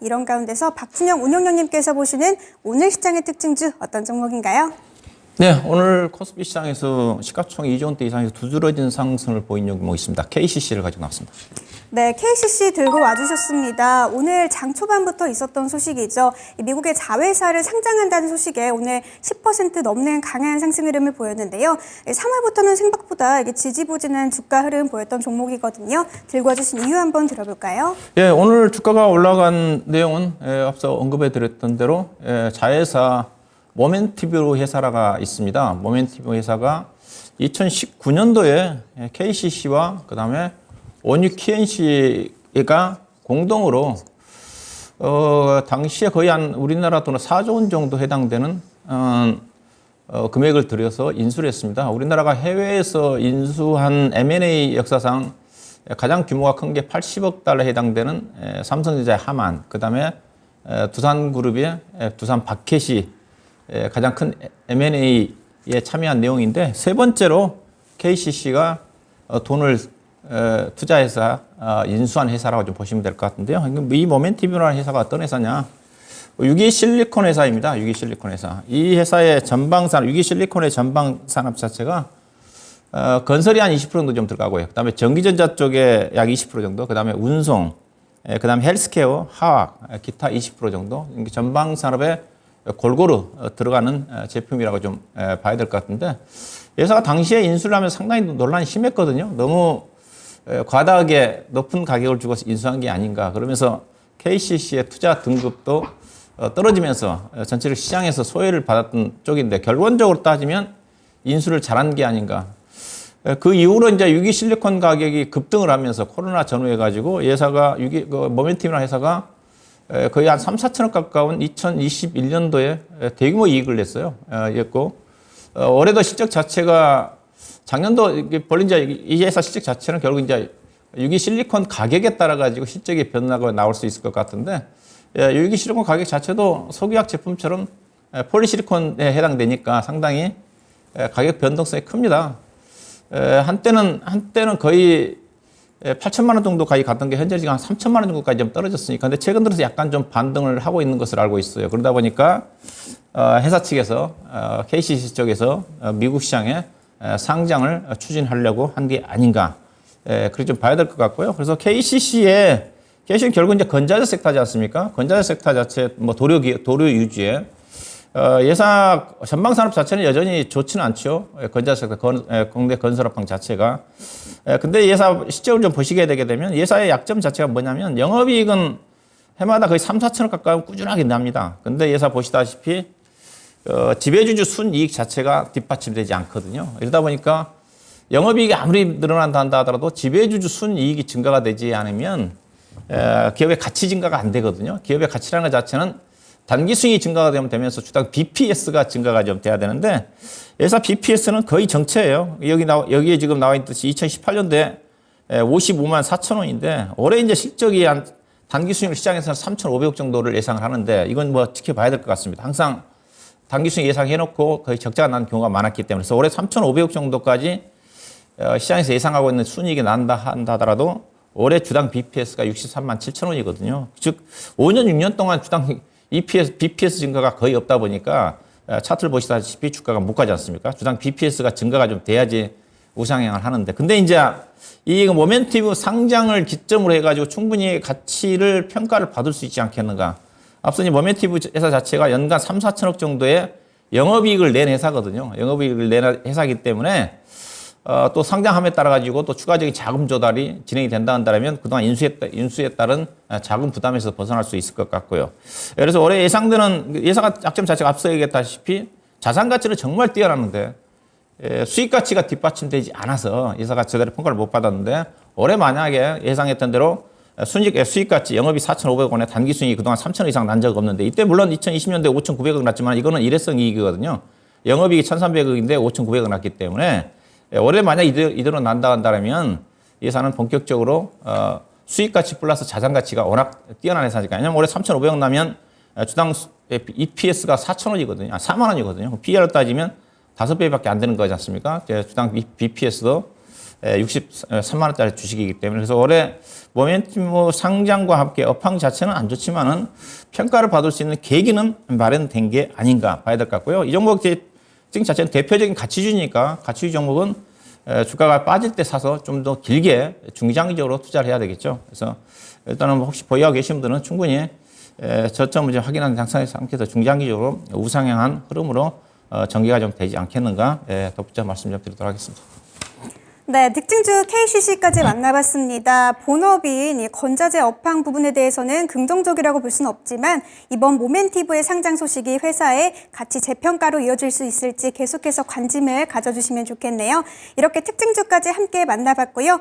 이런 가운데서 박준영 운영위원님께서 보시는 오늘 시장의 특징주 어떤 종목인가요? 네, 오늘 코스피 시장에서 시가총액 2조 원대 이상에서 두드러진 상승을 보인 종목이 있습니다. KCC를 가지고 나왔습니다. 네, KCC 들고 와주셨습니다. 오늘 장 초반부터 있었던 소식이죠. 미국의 자회사를 상장한다는 소식에 오늘 10% 넘는 강한 상승 흐름을 보였는데요. 3월부터는 생각보다 이게 지지부진한 주가 흐름 보였던 종목이거든요. 들고 와주신 이유 한번 들어볼까요? 예, 오늘 주가가 올라간 내용은 앞서 언급해드렸던 대로 자회사 모멘티브 회사가 있습니다. 모멘티브 회사가 2019년도에 KCC와 그다음에 온유KNC가 공동으로 당시에 거의 한 우리나라 돈으로 4조 원 정도 해당되는 금액을 들여서 인수를 했습니다. 우리나라가 해외에서 인수한 M&A 역사상 가장 규모가 큰 게 80억 달러에 해당되는 삼성전자의 하만, 그다음에 두산그룹의 두산 바켓이 가장 큰 M&A에 참여한 내용인데, 세 번째로 KCC가 돈을 투자해서 인수한 회사라고 좀 보시면 될 것 같은데요. 이 모멘티브라는 회사가 어떤 회사냐? 유기실리콘 회사입니다. 유기실리콘 회사. 이 회사의 전방산업, 유기실리콘의 전방산업 자체가 건설이 한 20% 정도 좀 들어가고요. 그 다음에 전기전자 쪽에 약 20% 정도, 그 다음에 운송, 그 다음에 헬스케어, 화학, 기타 20% 정도, 전방산업에 골고루 들어가는 제품이라고 좀 봐야 될 것 같은데, 회사가 당시에 인수를 하면서 상당히 논란이 심했거든요. 너무 과다하게 높은 가격을 주고 인수한 게 아닌가. 그러면서 KCC의 투자 등급도 떨어지면서 전체적 시장에서 소외를 받았던 쪽인데, 결론적으로 따지면 인수를 잘한 게 아닌가. 그 이후로 이제 유기실리콘 가격이 급등을 하면서 코로나 전후해 가지고 회사가 모멘티브라는 회사가 거의 한 3, 4천억 가까운 2021년도에 대규모 이익을 냈어요. 였고, 올해도 실적 자체가 작년도 벌린 이 회사 실적 자체는 결국 이제 유기실리콘 가격에 따라 가지고 실적이 변화가 나올 수 있을 것 같은데, 유기실리콘 가격 자체도 석유화학 제품처럼 폴리실리콘에 해당되니까 상당히 가격 변동성이 큽니다. 한때는 거의 8천만 원 정도까지 갔던 게 현재 지금 한 3천만 원 정도까지 좀 떨어졌으니까. 근데 최근 들어서 약간 좀 반등을 하고 있는 것을 알고 있어요. 그러다 보니까 회사 측에서 KCC 쪽에서 미국 시장에 상장을 추진하려고 한 게 아닌가. 그렇게 좀 봐야 될 것 같고요. 그래서 KCC는 결국 이제 건자재 섹터지 않습니까? 건자재 섹터 자체 뭐 도료 유지에 예사 전방산업 자체는 여전히 좋지는 않죠. 건자재 섹터, 국내 건설업황 자체가. 근데 예사 실적을 좀 보시게 되게 되면 예사의 약점 자체가 뭐냐면 영업이익은 해마다 거의 3, 4천억 가까이 꾸준하게 납니다. 근데 예사 보시다시피 지배주주 순이익 자체가 뒷받침되지 않거든요. 이러다 보니까 영업이익이 아무리 늘어난다 하더라도 지배주주 순이익이 증가가 되지 않으면 기업의 가치 증가가 안 되거든요. 기업의 가치라는 것 자체는 단기 수익이 증가가 되면서 주당 BPS가 증가가 좀 돼야 되는데, 회사 BPS는 거의 정체예요. 여기에 지금 나와 있듯이 2018년도에 55만 4천 원인데, 올해 이제 실적이 한 단기 수익 시장에서는 3,500억 정도를 예상을 하는데, 이건 뭐 지켜봐야 될 것 같습니다. 항상 단기 수익 예상해놓고 거의 적자가 난 경우가 많았기 때문에, 그래서 올해 3,500억 정도까지 시장에서 예상하고 있는 순이익이 난다 하더라도 올해 주당 BPS가 63만 7천 원이거든요. 즉 5년 6년 동안 주당 BPS 증가가 거의 없다 보니까 차트를 보시다시피 주가가 못 가지 않습니까? 주당 BPS가 증가가 좀 돼야지 우상향을 하는데, 근데 이제 이 모멘티브 상장을 기점으로 해가지고 충분히 가치를 평가를 받을 수 있지 않겠는가. 앞서 이 모멘티브 회사 자체가 연간 3, 4천억 정도의 영업이익을 낸 회사거든요. 영업이익을 낸 회사이기 때문에 또 상장함에 따라 가지고 또 추가적인 자금 조달이 진행이 된다 한다면 그동안 인수에 따른 자금 부담에서 벗어날 수 있을 것 같고요. 그래서 올해 예상되는 예상 약점 자체가 앞서 얘기했다시피 자산 가치는 정말 뛰어나는데 수익 가치가 뒷받침되지 않아서 회사가 제대로 평가를 못 받았는데, 올해 만약에 예상했던 대로 수익 가치 영업이 4,500억 원에 단기 수익이 그동안 3,000억 이상 난 적 없는데, 이때 물론 2020년도에 5,900억 났지만 이거는 일회성 이익이거든요. 영업이익이 1,300억인데 5,900억 났기 때문에 올해 만약 이대로 난다 한다면 예산은 본격적으로 수익 가치 플러스 자산 가치가 워낙 뛰어난 회사니까. 왜냐면 올해 3,500억 나면 주당 EPS가 4,000원이거든요. 4만 원이거든요. PER 따지면 5배밖에 안 되는 거지 않습니까? 주당 BPS도 63만 원짜리 주식이기 때문에 그래서 올해 모멘텀 상장과 함께 업황 자체는 안 좋지만은 평가를 받을 수 있는 계기는 마련된 게 아닌가 봐야 될 것 같고요. 이 종목 특징 자체는 대표적인 가치주니까 가치주 종목은 주가가 빠질 때 사서 좀 더 길게 중장기적으로 투자를 해야 되겠죠. 그래서 일단은 혹시 보유하고 계신 분들은 충분히 저점을 좀 확인한 상태에서 중장기적으로 우상향한 흐름으로 전개가 좀 되지 않겠는가 덧붙여 말씀 좀 드리도록 하겠습니다. 네, 특징주 KCC까지 만나봤습니다. 본업인 이 건자재 업황 부분에 대해서는 긍정적이라고 볼 수는 없지만 이번 모멘티브의 상장 소식이 회사의 가치 재평가로 이어질 수 있을지 계속해서 관심을 가져주시면 좋겠네요. 이렇게 특징주까지 함께 만나봤고요.